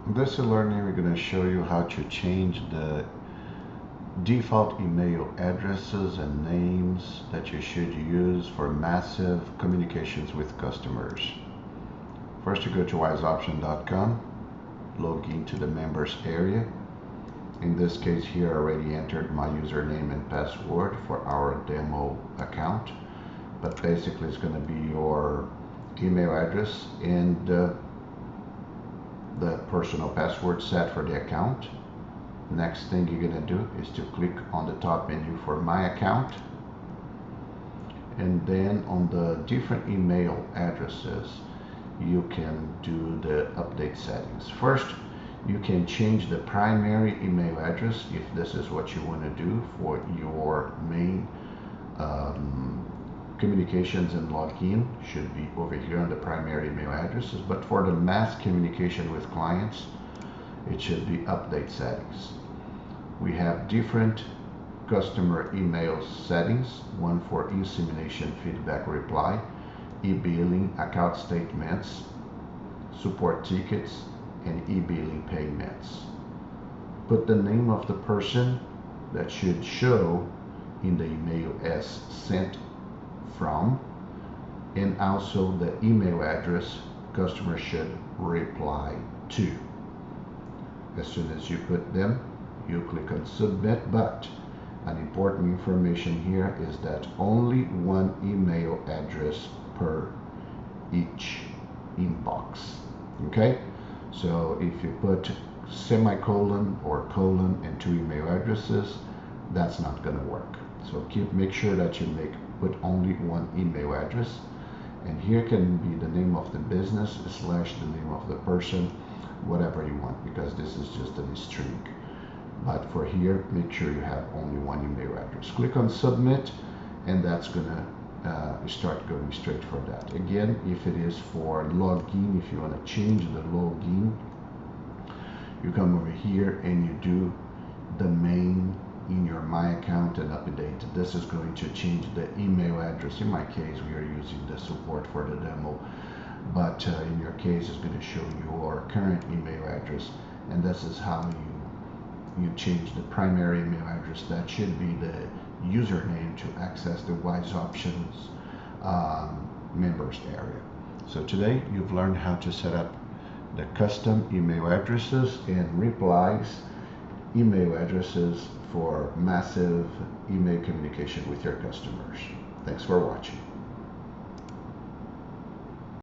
In this e-learning, we're going to show you how to change the default email addresses and names that you should use for massive communications with customers. First, you go to wiseoption.com, log into the members area. In this case here, I already entered my username and password for our demo account, but basically it's going to be your email address and the personal password set for the account. Next thing you're going to do is to click on the top menu for my account, and then on the different email addresses you can do the update settings. First, you can change the primary email address if this is what you want to do for your main communications and login. Should be over here on the primary email addresses, but for the mass communication with clients, it should be update settings. We have different customer email settings, one for insemination feedback reply, e-billing, account statements, support tickets, and e-billing payments. Put the name of the person that should show in the email as sent from, and also the email address customer should reply to. As soon as you put them, you click on submit, but an important information here is that only one email address per each inbox. Okay, so if you put semicolon or colon and two email addresses, that's not going to work. So make sure that you put only one email address, and here can be the name of the business / the name of the person, whatever you want, because this is just a string. But for here, make sure you have only one email address. Click on submit, and that's gonna start going straight for that. Again, if it is for login, if you want to change the login, you come over here and you do the main in your my account and update. This is going to change the email address. In my case, we are using the support for the demo, but in your case, it's going to show your current email address, and this is how you change the primary email address. That should be the username to access the Wise Options members area. So today you've learned how to set up the custom email addresses and replies email addresses for massive email communication with your customers. Thanks for watching.